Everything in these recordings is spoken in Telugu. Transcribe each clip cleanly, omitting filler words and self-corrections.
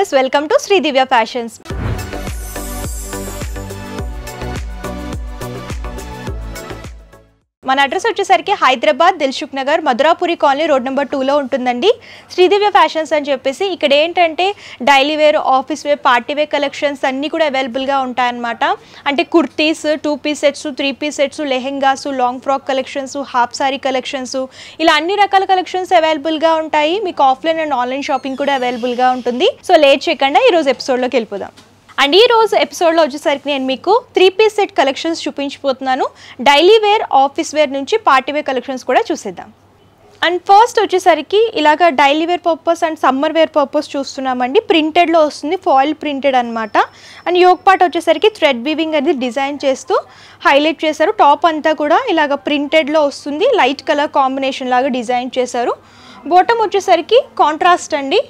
Viewers, welcome to Shri Divya fashions. మన అడ్రస్ వచ్చేసరికి Hyderabad Dilsukh Nagar Madhurapuri colony road number 2లో ఉంటుందండి. శ్రీదివ్య ఫ్యాషన్స్ అని చెప్పేసి ఇక్కడ ఏంటంటే daily wear, office wear, party wear collections అన్నీ కూడా అవైలబుల్గా ఉంటాయన్నమాట. అంటే kurtis, 2 piece sets, 3 piece sets, lehengas, long frock collections, half sari collections, ఇలా అన్ని రకాల కలెక్షన్స్ అవైలబుల్గా ఉంటాయి. మీకు ఆఫ్లైన్ అండ్ ఆన్లైన్ షాపింగ్ కూడా అవైలబుల్గా ఉంటుంది. సో లేట్ చేయకుండా ఈరోజు ఎపిసోడ్లోకి వెళ్ళిపోదాం. అండ్ ఈ రోజు ఎపిసోడ్లో వచ్చేసరికి నేను మీకు 3 పీస్ సెట్ కలెక్షన్స్ చూపించిపోతున్నాను. డైలీ వేర్, ఆఫీస్ వేర్ నుంచి పార్టీ వేర్ కలెక్షన్స్ కూడా చూసేద్దాం. అండ్ ఫస్ట్ వచ్చేసరికి ఇలాగ daily wear purpose and summer wear purpose చూస్తున్నామండి. ప్రింటెడ్లో వస్తుంది, ఫాయిల్ ప్రింటెడ్ అనమాట. అండ్ యోక్ పార్ట్ వచ్చేసరికి థ్రెడ్ వీవింగ్ అనేది డిజైన్ చేస్తూ హైలైట్ చేశారు. టాప్ అంతా కూడా ఇలాగ ప్రింటెడ్లో వస్తుంది, లైట్ కలర్ కాంబినేషన్ లాగా డిజైన్ చేశారు. బాటమ్ వచ్చేసరికి కాంట్రాస్ట్ అండి.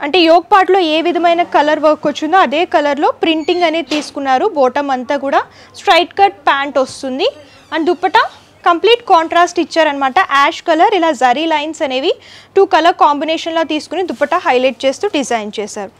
అంటే యోక్ పార్ట్లో ఏ విధమైన కలర్ వర్క్ వచ్చిందో అదే కలర్లో ప్రింటింగ్ అనేది తీసుకున్నారు. బాటమ్ అంతా కూడా స్ట్రైట్ కట్ ప్యాంట్ వస్తుంది. అండ్ దుప్పటా కంప్లీట్ కాంట్రాస్ట్ ఇచ్చారనమాట. యాష్ కలర్, ఇలా జరీ లైన్స్ అనేవి 2 కలర్ కాంబినేషన్లో తీసుకుని దుప్పటా హైలైట్ చేస్తూ డిజైన్ చేశారు.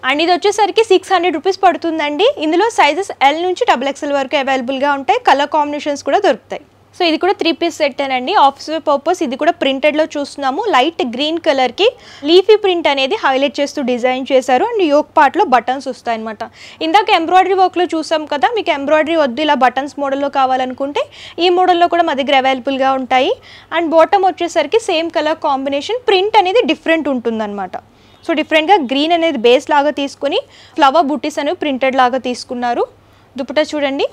అండ్ ఇది వచ్చేసరికి 600 రూపీస్ పడుతుందండి. ఇందులో సైజెస్ L నుంచి XXL వరకు అవైలబుల్గా ఉంటాయి. కలర్ కాంబినేషన్స్ కూడా దొరుకుతాయి. సో ఇది కూడా 3 పీస్ సెట్ అండి. ఆఫీస్ వేర్ పర్పస్ ఇది కూడా ప్రింటెడ్లో చూస్తున్నాము. లైట్ గ్రీన్ కలర్కి లీఫీ ప్రింట్ అనేది హైలైట్ చేస్తూ డిజైన్ చేశారు. అండ్ యోక్ పార్ట్లో బటన్స్ వస్తాయి అనమాట. ఇందాక ఎంబ్రాయిడరీ వర్క్లో చూసాం కదా, మీకు ఎంబ్రాయిడరీ వద్దు, ఇలా బటన్స్ మోడల్లో కావాలనుకుంటే ఈ మోడల్లో కూడా మా దగ్గర అవైలబుల్గా ఉంటాయి. అండ్ బాటమ్ వచ్చేసరికి సేమ్ కలర్ కాంబినేషన్, ప్రింట్ అనేది డిఫరెంట్ ఉంటుందన్నమాట. సో డిఫరెంట్గా గ్రీన్ అనేది బేస్ లాగా తీసుకుని ఫ్లవర్ బుట్టీస్ అనేవి ప్రింటెడ్ లాగా తీసుకున్నారు. దుపట్టా చూడండి,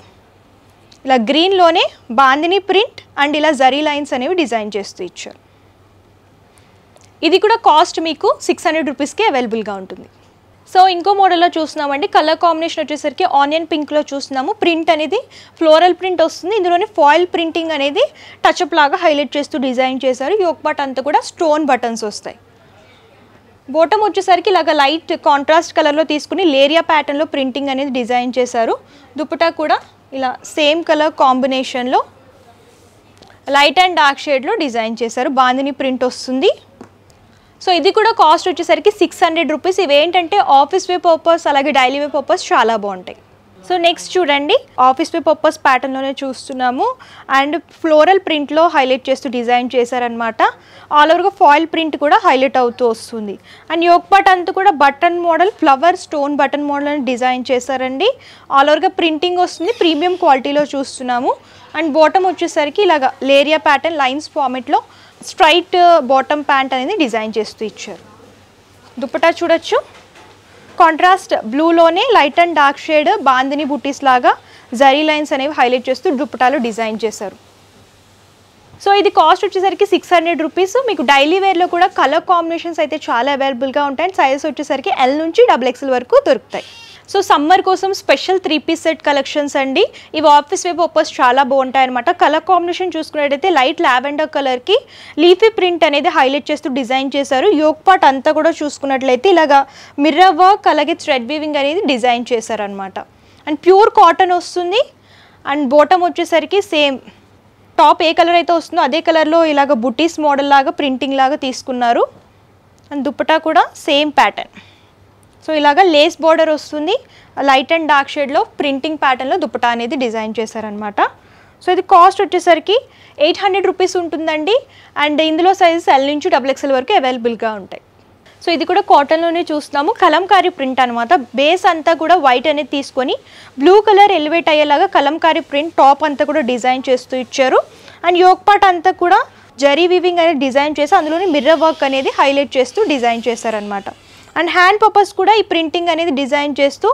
ఇలా గ్రీన్లోనే బాందిని ప్రింట్ అండ్ ఇలా జరీ లైన్స్ అనేవి డిజైన్ చేస్తూ ఇచ్చారు. ఇది కూడా కాస్ట్ మీకు 600 రూపీస్కి అవైలబుల్గా ఉంటుంది. సో ఇంకో మోడల్లో చూస్తున్నామండి. కలర్ కాంబినేషన్ వచ్చేసరికి ఆనియన్ పింక్లో చూస్తున్నాము. ప్రింట్ అనేది ఫ్లోరల్ ప్రింట్ వస్తుంది. ఇందులోనే ఫాయిల్ ప్రింటింగ్ అనేది టచ్అప్ లాగా హైలైట్ చేస్తూ డిజైన్ చేశారు. యోక్ పార్ట్ అంతా కూడా స్టోన్ బటన్స్ వస్తాయి. బాటమ్ వచ్చేసరికి ఇలాగ లైట్ కాంట్రాస్ట్ కలర్లో తీసుకుని లేరియా ప్యాటర్న్లో ప్రింటింగ్ అనేది డిజైన్ చేశారు. దుపట్టా కూడా ఇలా సేమ్ కలర్ కాంబినేషన్లో లైట్ అండ్ డార్క్ షేడ్లో డిజైన్ చేశారు. బాందిని ప్రింట్ వస్తుంది. సో ఇది కూడా కాస్ట్ వచ్చేసరికి 600 రూపీస్. ఇవి ఏంటంటే ఆఫీస్ వేర్ పర్పస్ అలాగే డైలీ వేర్ పర్పస్ చాలా బాగుంటాయి. సో నెక్స్ట్ చూడండి, ఆఫీస్ వేర్ పర్పస్ ప్యాటర్న్లోనే చూస్తున్నాము. అండ్ ఫ్లోరల్ ప్రింట్లో హైలైట్ చేస్తూ డిజైన్ చేశారనమాట. ఆల్ ఓవర్గా ఫాయిల్ ప్రింట్ కూడా హైలైట్ అవుతూ వస్తుంది. అండ్ యోక్ పార్ట్ అంతా కూడా button model, flower stone button model అని డిజైన్ చేశారండి. ఆల్ ఓవర్గా ప్రింటింగ్ వస్తుంది, ప్రీమియం క్వాలిటీలో చూస్తున్నాము. అండ్ బాటమ్ వచ్చేసరికి ఇలాగ లేరియా ప్యాటర్న్ లైన్స్ ఫార్మెట్లో స్ట్రైట్ బాటమ్ ప్యాంట్ అనేది డిజైన్ చేస్తూ ఇచ్చారు. దుపట్టా చూడొచ్చు, కాంట్రాస్ట్ బ్లూలోనే light and dark shade bandhani బుట్టీస్ లాగా జరీ లైన్స్ అనేవి హైలైట్ చేస్తూ దుపట్టాలో డిజైన్ చేశారు. సో ఇది కాస్ట్ వచ్చేసరికి 600 రూపీస్. మీకు డైలీ వేర్లో కూడా కలర్ కాంబినేషన్స్ అయితే చాలా అవైలబుల్గా ఉంటాయి. అండ్ సైజెస్ వచ్చేసరికి L నుంచి XXL వరకు దొరుకుతాయి. సో సమ్మర్ కోసం స్పెషల్ 3 పీస్ సెట్ కలెక్షన్స్ అండి. ఇవి ఆఫీస్ వేర్ పర్పస్ చాలా బాగుంటాయి అనమాట. కలర్ కాంబినేషన్ చూసుకున్నట్టయితే లైట్ లావెండర్ కలర్కి లీఫీ ప్రింట్ అనేది హైలైట్ చేస్తూ డిజైన్ చేశారు. యోక్ పార్ట్ అంతా కూడా చూసుకున్నట్లయితే ఇలాగా మిర్రర్ వర్క్ అలాగే థ్రెడ్ వీవింగ్ అనేది డిజైన్ చేశారనమాట. అండ్ ప్యూర్ కాటన్ వస్తుంది. అండ్ బాటమ్ వచ్చేసరికి సేమ్ టాప్ ఏ కలర్ అయితే వస్తుందో అదే కలర్లో ఇలాగ బుటీస్ మోడల్ లాగా ప్రింటింగ్ లాగా తీసుకున్నారు. అండ్ దుపట్టా కూడా సేమ్ ప్యాటర్న్. సో ఇలాగ లేస్ బార్డర్ వస్తుంది, లైట్ అండ్ డార్క్ షేడ్లో ప్రింటింగ్ ప్యాటర్న్లో దుపట్టా అనేది డిజైన్ చేశారనమాట. సో ఇది కాస్ట్ వచ్చేసరికి 800 రూపీస్ ఉంటుందండి. అండ్ ఇందులో సైజెస్ L నుంచి XXL వరకు అవైలబుల్గా ఉంటాయి. సో ఇది కూడా కాటన్లోనే చూస్తున్నాము. కలంకారీ ప్రింట్ అనమాట. బేస్ అంతా కూడా వైట్ అనేది తీసుకొని బ్లూ కలర్ ఎలివేట్ అయ్యేలాగా కలంకారీ ప్రింట్ టాప్ అంతా కూడా డిజైన్ చేస్తూ ఇచ్చారు. అండ్ యోక్ పార్ట్ అంతా కూడా జరీ వీవింగ్ అనేది డిజైన్ చేసి అందులోనే మిర్రర్ వర్క్ అనేది హైలైట్ చేస్తూ డిజైన్ చేశారనమాట. అండ్ హ్యాండ్ పర్పస్ కూడా ఈ ప్రింటింగ్ అనేది డిజైన్ చేస్తూ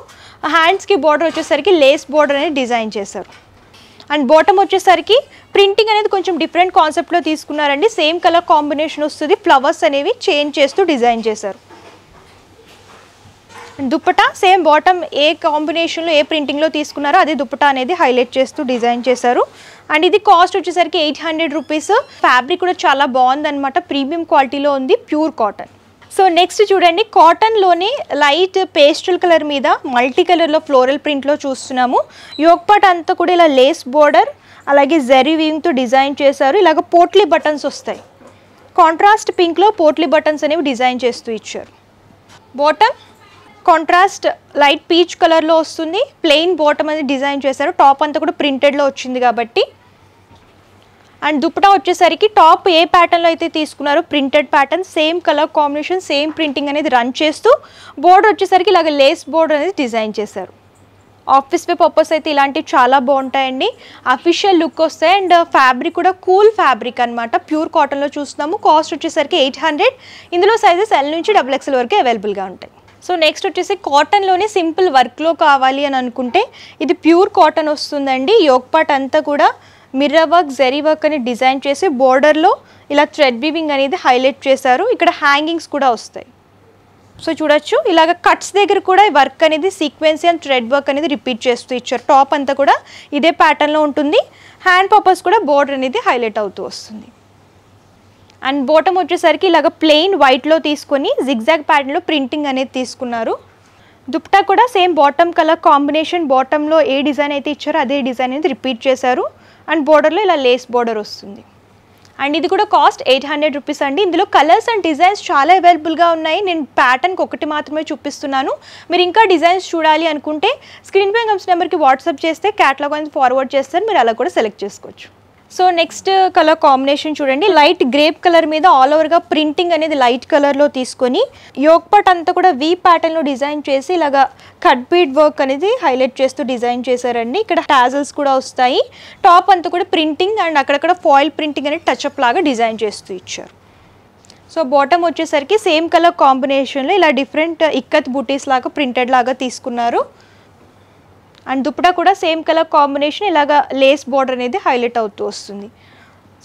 హ్యాండ్స్కి బార్డర్ వచ్చేసరికి లేస్ బార్డర్ అనేది డిజైన్ చేశారు. అండ్ బాటమ్ వచ్చేసరికి ప్రింటింగ్ అనేది కొంచెం డిఫరెంట్ కాన్సెప్ట్లో తీసుకున్నారండి. సేమ్ కలర్ కాంబినేషన్ వస్తుంది, ఫ్లవర్స్ అనేవి చేంజ్ చేస్తూ డిజైన్ చేశారు. అండ్ దుపట్టా సేమ్ బాటమ్ ఏ కాంబినేషన్లో ఏ ప్రింటింగ్లో తీసుకున్నారో అదే దుపట్టా అనేది హైలైట్ చేస్తూ డిజైన్ చేశారు. అండ్ ఇది కాస్ట్ వచ్చేసరికి 800 రూపీస్. ఫ్యాబ్రిక్ కూడా చాలా బాగుందన్నమాట, ప్రీమియం క్వాలిటీలో ఉంది, ప్యూర్ కాటన్. సో నెక్స్ట్ చూడండి, కాటన్లోనే లైట్ పేస్టల్ కలర్ మీద మల్టీ కలర్లో ఫ్లోరల్ ప్రింట్లో చూస్తున్నాము. యోక్ పార్ట్ అంతా కూడా ఇలా లేస్ బోర్డర్ అలాగే జరీ వీవింగ్తో డిజైన్ చేశారు. ఇలాగ పోట్లీ బటన్స్ వస్తాయి. కాంట్రాస్ట్ పింక్లో పోట్లీ బటన్స్ అనేవి డిజైన్ చేస్తూ ఇచ్చారు. బాటమ్ కాంట్రాస్ట్ లైట్ పీచ్ కలర్లో వస్తుంది. ప్లెయిన్ బాటమ్ అనేది డిజైన్ చేశారు. టాప్ అంతా కూడా ప్రింటెడ్లో వచ్చింది కాబట్టి. అండ్ దుపట్టా వచ్చేసరికి టాప్ ఏ ప్యాటర్న్లో అయితే తీసుకున్నారో printed pattern, same colour combination, same printing అనేది రన్ చేస్తూ బోర్డర్ వచ్చేసరికి ఇలాగ లేస్ బోర్డర్ అనేది డిజైన్ చేశారు. ఆఫీస్ వే పర్పస్ అయితే ఇలాంటివి చాలా బాగుంటాయండి. అఫీషియల్ లుక్ వస్తాయి. అండ్ ఫ్యాబ్రిక్ కూడా కూల్ ఫ్యాబ్రిక్ అనమాట. ప్యూర్ కాటన్లో చూస్తున్నాము. కాస్ట్ వచ్చేసరికి 800. ఇందులో సైజెస్ L నుంచి XXL వరకు అవైలబుల్గా ఉంటాయి. సో నెక్స్ట్ వచ్చేసి కాటన్లోనే సింపుల్ వర్క్లో కావాలి అని అనుకుంటే ఇది ప్యూర్ కాటన్ వస్తుందండి. యోక్ పార్ట్ అంతా కూడా మిర్రర్ వర్క్, జరీ వర్క్ అని డిజైన్ చేసి బోర్డర్లో ఇలా థ్రెడ్ వీవింగ్ అనేది హైలైట్ చేశారు. ఇక్కడ హ్యాంగింగ్స్ కూడా వస్తాయి. సో చూడొచ్చు ఇలాగ కట్స్ దగ్గర కూడా వర్క్ అనేది సీక్వెన్సీ అండ్ థ్రెడ్ వర్క్ అనేది రిపీట్ చేస్తూ ఇచ్చారు. టాప్ అంతా కూడా ఇదే ప్యాటర్న్లో ఉంటుంది. హ్యాండ్ పర్పస్ కూడా బోర్డర్ అనేది హైలైట్ అవుతూ వస్తుంది. అండ్ బాటమ్ వచ్చేసరికి ఇలాగ ప్లెయిన్ వైట్లో తీసుకొని జిగ్జాగ్ ప్యాటర్న్లో ప్రింటింగ్ అనేది తీసుకున్నారు. దుపట్టా కూడా సేమ్ బాటమ్ కలర్ కాంబినేషన్, బాటంలో ఏ డిజైన్ అయితే ఇచ్చారో అదే డిజైన్ అనేది రిపీట్ చేశారు. అండ్ బోర్డర్లో ఇలా లేస్ బోర్డర్ వస్తుంది. అండ్ ఇది కూడా కాస్ట్ 800 రూపీస్ అండి. ఇందులో కలర్స్ అండ్ డిజైన్స్ చాలా అవైలబుల్గా ఉన్నాయి. నేను ప్యాటర్న్కి ఒకటి మాత్రమే చూపిస్తున్నాను. మీరు ఇంకా డిజైన్స్ చూడాలి అనుకుంటే స్క్రీన్ పై కమ్స్ నెంబర్కి వాట్సాప్ చేస్తే క్యాటలాగ్ అనేది ఫార్వర్డ్ చేస్తారు. మీరు అలా కూడా సెలెక్ట్ చేసుకోవచ్చు. సో నెక్స్ట్ కలర్ కాంబినేషన్ చూడండి. లైట్ గ్రేప్ కలర్ మీద ఆల్ ఓవర్గా ప్రింటింగ్ అనేది లైట్ కలర్లో తీసుకొని యోక్ పార్ట్ అంతా కూడా వీ ప్యాటర్న్లో డిజైన్ చేసి ఇలాగా కట్ బీడ్ వర్క్ అనేది హైలైట్ చేస్తూ డిజైన్ చేశారండి. ఇక్కడ టాజల్స్ కూడా వస్తాయి. టాప్ అంతా కూడా ప్రింటింగ్ అండ్ అక్కడక్కడ ఫాయిల్ ప్రింటింగ్ అనేది టచ్అప్ లాగా డిజైన్ చేస్తూ ఇచ్చారు. సో బాటమ్ వచ్చేసరికి సేమ్ కలర్ కాంబినేషన్లో ఇలా డిఫరెంట్ ఇక్కత్ బూటీస్ లాగా ప్రింటెడ్ లాగా తీసుకున్నారు. అండ్ దుపట్టా కూడా సేమ్ కలర్ కాంబినేషన్ ఇలాగా లేస్ బోర్డర్ అనేది హైలైట్ అవుతూ వస్తుంది.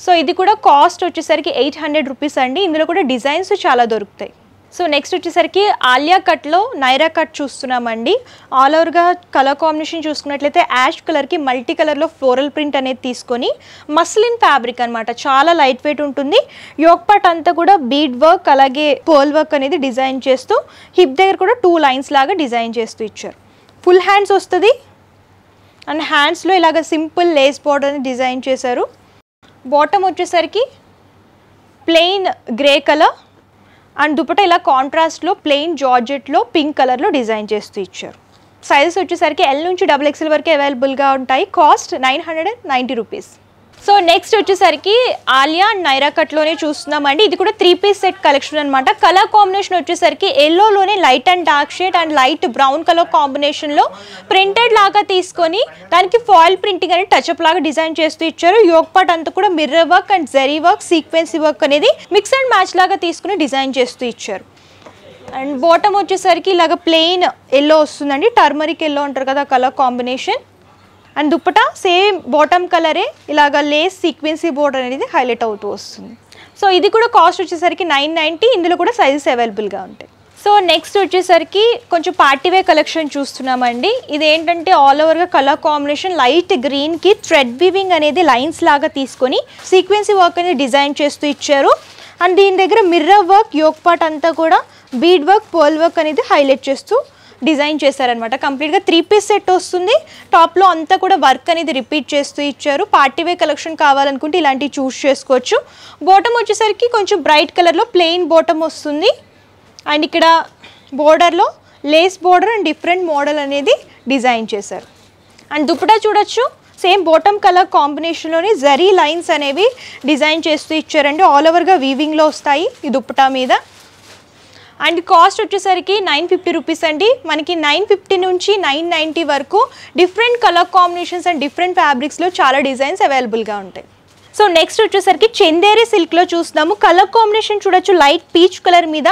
సో ఇది కూడా కాస్ట్ వచ్చేసరికి 800 రూపీస్ అండి. ఇందులో కూడా డిజైన్స్ చాలా దొరుకుతాయి. సో నెక్స్ట్ వచ్చేసరికి ఆలియా కట్లో నైరా కట్ చూస్తున్నామండి. ఆల్ ఓవర్గా కలర్ కాంబినేషన్ చూసుకున్నట్లయితే యాష్ కలర్కి మల్టీ కలర్లో ఫ్లోరల్ ప్రింట్ అనేది తీసుకొని మస్లిన్ ఫ్యాబ్రిక్ అనమాట. చాలా లైట్ వెయిట్ ఉంటుంది. యోక్ పార్ట్ అంతా కూడా బీడ్ వర్క్ అలాగే పర్ల్ వర్క్ అనేది డిజైన్ చేస్తూ హిప్ దగ్గర కూడా 2 లైన్స్ లాగా డిజైన్ చేస్తూ ఇచ్చారు. ఫుల్ హ్యాండ్స్ వస్తుంది. అండ్ హ్యాండ్స్లో ఇలాగ సింపుల్ లేస్ బోర్డర్ అని డిజైన్ చేశారు. బాటమ్ వచ్చేసరికి plain grey colour and dupatta ఇలా కాంట్రాస్ట్లో ప్లెయిన్ జార్జెట్లో పింక్ కలర్లో డిజైన్ చేస్తూ ఇచ్చారు. సైజెస్ వచ్చేసరికి L నుంచి XXL వరకు అవైలబుల్గా ఉంటాయి. Cost 990 rupees. సో నెక్స్ట్ వచ్చేసరికి ఆలియా అండ్ నైరా కట్లోనే చూస్తున్నామండి. ఇది కూడా 3 పీస్ సెట్ కలెక్షన్ అనమాట. కలర్ కాంబినేషన్ వచ్చేసరికి ఎల్లోలోనే light and dark shade and light brown colour కాంబినేషన్లో ప్రింటెడ్ లాగా తీసుకొని దానికి ఫాయిల్ ప్రింటింగ్ అనేది టచ్అప్ లాగా డిజైన్ చేస్తూ ఇచ్చారు. యోక్ పార్ట్ అంతా కూడా mirror work and zari work, సీక్వెన్సీ work అనేది మిక్స్ అండ్ మ్యాచ్ లాగా తీసుకుని డిజైన్ చేస్తూ ఇచ్చారు. అండ్ బాటమ్ వచ్చేసరికి ఇలాగ ప్లెయిన్ ఎల్లో వస్తుందండి. టర్మరిక్ ఎల్లో అంటారు కదా colour combination. And dupatta same bottom కలరే ఇలాగ లేస్ సీక్వెన్సీ బోర్డర్ అనేది హైలైట్ అవుతూ వస్తుంది. సో ఇది కూడా కాస్ట్ వచ్చేసరికి 990. ఇందులో కూడా సైజెస్ అవైలబుల్గా ఉంటాయి. సో నెక్స్ట్ వచ్చేసరికి కొంచెం పార్టీవే కలెక్షన్ చూస్తున్నామండి. ఇది ఏంటంటే ఆల్ ఓవర్గా కలర్ కాంబినేషన్ లైట్ గ్రీన్కి థ్రెడ్ వీవింగ్ అనేది లైన్స్ లాగా తీసుకొని సీక్వెన్సీ వర్క్ అనేది డిజైన్ చేస్తూ ఇచ్చారు. అండ్ దీని దగ్గర మిర్రర్ వర్క్, యోక్ పార్ట్ అంతా కూడా బీడ్ వర్క్, పర్ల్ వర్క్ అనేది హైలైట్ చేస్తూ డిజైన్ చేశారనమాట. కంప్లీట్గా 3 పీస్ సెట్ వస్తుంది. టాప్లో అంతా కూడా వర్క్ అనేది రిపీట్ చేస్తూ ఇచ్చారు. పార్టీవే కలెక్షన్ కావాలనుకుంటే ఇలాంటివి చూస్ చేసుకోవచ్చు. బాటమ్ వచ్చేసరికి కొంచెం బ్రైట్ కలర్లో ప్లెయిన్ బాటమ్ వస్తుంది. అండ్ ఇక్కడ బోర్డర్లో lace border and different model అనేది డిజైన్ చేశారు. అండ్ దుపట్టా చూడొచ్చు సేమ్ బాటమ్ కలర్ కాంబినేషన్లోనే జరీ లైన్స్ అనేవి డిజైన్ చేస్తూ ఇచ్చారండి. ఆల్ ఓవర్గా వీవింగ్లో వస్తాయి ఈ దుపట్టా మీద. అండ్ కాస్ట్ వచ్చేసరికి 950 రూపీస్ అండి. మనకి 950 నుంచి 990 వరకు different colour combinations and different ఫ్యాబ్రిక్స్లో చాలా డిజైన్స్ అవైలబుల్గా ఉంటాయి. సో నెక్స్ట్ వచ్చేసరికి చందేరి సిల్క్లో చూస్తున్నాము. కలర్ కాంబినేషన్ చూడొచ్చు లైట్ పీచ్ కలర్ మీద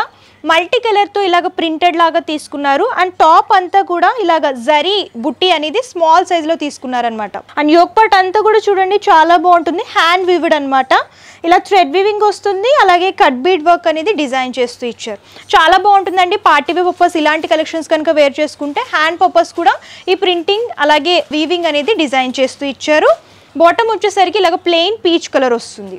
మల్టీ కలర్తో ఇలాగ ప్రింటెడ్ లాగా తీసుకున్నారు. అండ్ టాప్ అంతా కూడా ఇలాగ జరీ బుట్టి అనేది స్మాల్ సైజ్లో తీసుకున్నారనమాట. అండ్ యోక్ పార్ట్ అంతా కూడా చూడండి చాలా బాగుంటుంది. హ్యాండ్ వీవ్డ్ అనమాట. ఇలా థ్రెడ్ వీవింగ్ వస్తుంది. అలాగే కట్ బీడ్ వర్క్ అనేది డిజైన్ చేస్తూ ఇచ్చారు. చాలా బాగుంటుందండి. పార్టీ వేర్ పర్పస్ ఇలాంటి కలెక్షన్స్ కనుక వేర్ చేసుకుంటే హ్యాండ్ పర్పస్ కూడా ఈ ప్రింటింగ్ అలాగే వీవింగ్ అనేది డిజైన్ చేస్తూ ఇచ్చారు. బాటమ్ వచ్చేసరికి ఇలాగ ప్లెయిన్ పీచ్ కలర్ వస్తుంది.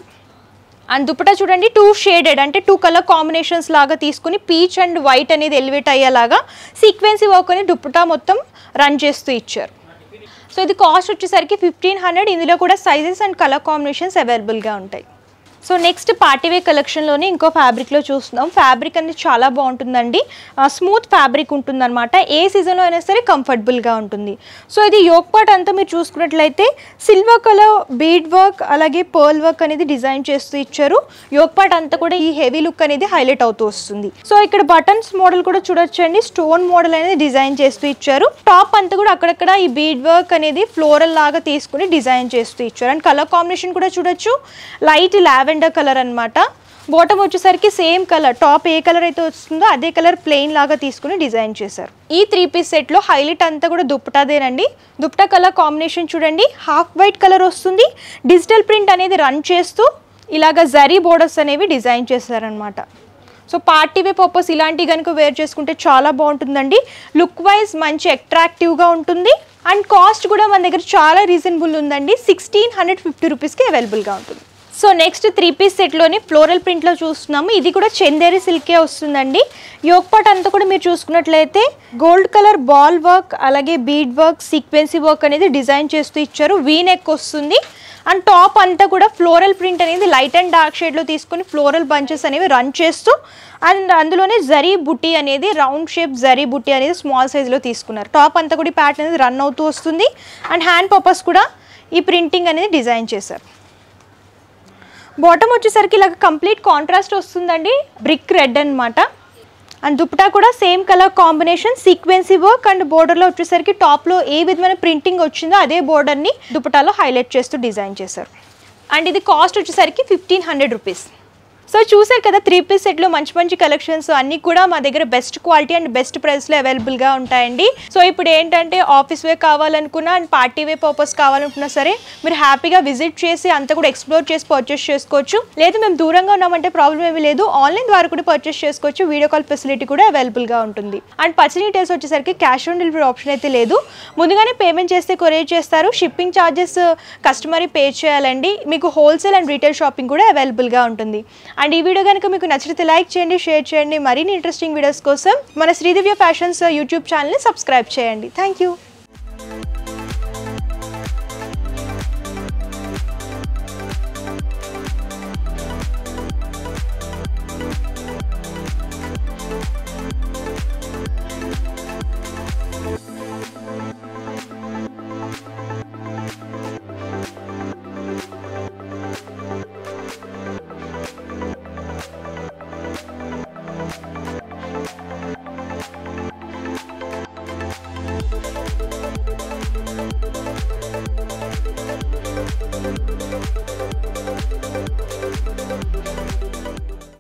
అండ్ దుపట్టా చూడండి 2 షేడెడ్ అంటే 2 కలర్ కాంబినేషన్స్ లాగా తీసుకుని పీచ్ అండ్ వైట్ అనేది ఎలివేట్ అయ్యేలాగా సీక్వెన్సీ వర్క్ అనేది దుపట్టా మొత్తం రన్ చేస్తూ ఇచ్చారు. సో ఇది కాస్ట్ వచ్చేసరికి 1500. ఇందులో కూడా సైజెస్ అండ్ కలర్ కాంబినేషన్స్ అవైలబుల్గా ఉంటాయి. సో నెక్స్ట్ పార్టీవేర్ కలెక్షన్లోనే ఇంకో ఫ్యాబ్రిక్లో చూస్తున్నాం. ఫ్యాబ్రిక్ అనేది చాలా బాగుంటుందండి, స్మూత్ ఫ్యాబ్రిక్ ఉంటుందన్నమాట. ఏ సీజన్లో అయినా సరే కంఫర్టబుల్గా ఉంటుంది. సో ఇది యోక్ పార్ట్ అంతా మీరు చూసుకున్నట్లయితే సిల్వర్ కలర్ బీడ్ వర్క్ అలాగే పర్ల్ వర్క్ అనేది డిజైన్ చేస్తూ ఇచ్చారు. యోక్ పార్ట్ అంతా కూడా ఈ హెవీ లుక్ అనేది హైలైట్ అవుతూ వస్తుంది. సో ఇక్కడ బటన్స్ మోడల్ కూడా చూడొచ్చండి, స్టోన్ మోడల్ అనేది డిజైన్ చేస్తూ ఇచ్చారు. టాప్ అంతా కూడా అక్కడక్కడ ఈ బీడ్ వర్క్ అనేది ఫ్లోరల్ లాగా తీసుకుని డిజైన్ చేస్తూ ఇచ్చారు. అండ్ కలర్ కాంబినేషన్ కూడా చూడొచ్చు, లైట్ లావెండర్ కలర్ అన్నమాట. బాటమ్ వచ్చేసరికి సేమ్ కలర్, టాప్ ఏ కలర్ అయితే వస్తుందో అదే కలర్ ప్లెయిన్ లాగా తీసుకుని డిజైన్ చేశారు. ఈ 3 పీస్ సెట్లో హైలైట్ అంతా కూడా దుప్పటాదేనండి. దుప్పటా కలర్ కాంబినేషన్ చూడండి, హాఫ్ వైట్ కలర్ వస్తుంది. డిజిటల్ ప్రింట్ అనేది రన్ చేస్తూ ఇలాగ జరీ బోర్డర్స్ అనేవి డిజైన్ చేశారనమాట. సో పార్టీ వే పర్పస్ ఇలాంటివి కనుక వేర్ చేసుకుంటే చాలా బాగుంటుందండి. లుక్ వైజ్ మంచి అట్రాక్టివ్గా ఉంటుంది. అండ్ కాస్ట్ కూడా మన దగ్గర చాలా రీజనబుల్ ఉందండి, 1650 రూపీస్కి అవైలబుల్గా ఉంటుంది. సో నెక్స్ట్ 3 పీస్ సెట్లోని ఫ్లోరల్ ప్రింట్లో చూస్తున్నాము. ఇది కూడా చందేరి సిల్కే వస్తుందండి. యోక్ పార్ట్ అంతా కూడా మీరు చూసుకున్నట్లయితే గోల్డ్ కలర్ బాల్ వర్క్ అలాగే బీడ్ వర్క్ సీక్వెన్సీ వర్క్ అనేది డిజైన్ చేస్తూ ఇచ్చారు. వీ నెక్ వస్తుంది. అండ్ టాప్ అంతా కూడా ఫ్లోరల్ ప్రింట్ అనేది లైట్ అండ్ డార్క్ షేడ్లో తీసుకొని ఫ్లోరల్ బంచెస్ అనేవి రన్ చేస్తూ అండ్ అందులోనే జరీ బుట్టి అనేది రౌండ్ షేప్ జరీ బుట్టి అనేది స్మాల్ సైజ్లో తీసుకున్నారు. టాప్ అంతా కూడా ప్యాటర్న్ అనేది రన్ అవుతూ వస్తుంది. అండ్ హ్యాండ్ పర్పస్ కూడా ఈ ప్రింటింగ్ అనేది డిజైన్ చేశారు. బాటమ్ వచ్చేసరికి ఇలాగ కంప్లీట్ కాంట్రాస్ట్ వస్తుందండి, బ్రిక్ రెడ్ అనమాట. అండ్ దుప్పటా కూడా same colour combination sequence work and బోర్డర్లో వచ్చేసరికి టాప్లో ఏ విధమైన ప్రింటింగ్ వచ్చిందో అదే బోర్డర్ని దుప్పటాలో హైలైట్ చేస్తూ డిజైన్ చేశారు. అండ్ ఇది కాస్ట్ వచ్చేసరికి 1500 రూపీస్. సో చూసారు కదా 3 పీస్ సెట్లో మంచి మంచి కలెక్షన్స్ అన్నీ కూడా మా దగ్గర బెస్ట్ క్వాలిటీ అండ్ బెస్ట్ ప్రైస్లో అవైలబుల్గా ఉంటాయండి. సో ఇప్పుడు ఏంటంటే ఆఫీస్ వే కావాలనుకున్నా అండ్ పార్టీ వే పర్పస్ కావాలనుకున్నా సరే మీరు హ్యాపీగా విజిట్ చేసి అంతా కూడా ఎక్స్ప్లోర్ చేసి పర్చేస్ చేసుకోవచ్చు. లేదు మేము దూరంగా ఉన్నామంటే ప్రాబ్లం ఏమీ లేదు, ఆన్లైన్ ద్వారా కూడా పర్చేస్ చేసుకోవచ్చు. వీడియో కాల్ ఫెసిలిటీ కూడా అవైలబుల్గా ఉంటుంది. అండ్ పర్చేస్ డీటెయిల్స్ వచ్చేసరికి క్యాష్ ఆన్ డెలివరీ ఆప్షన్ అయితే లేదు, ముందుగానే పేమెంట్ చేస్తే కొరియర్ చేస్తారు. షిప్పింగ్ ఛార్జెస్ కస్టమర్ పే చేయాలండి. మీకు హోల్సేల్ అండ్ రీటైల్ షాపింగ్ కూడా అవైలబుల్గా ఉంటుంది. అండ్ ఈ వీడియో కనుక మీకు నచ్చితే లైక్ చేయండి, షేర్ చేయండి. మరిన్ని ఇంట్రెస్టింగ్ వీడియోస్ కోసం మన శ్రీదివ్య ఫ్యాషన్స్ యూట్యూబ్ ఛానల్ని సబ్స్క్రైబ్ చేయండి. Thank you.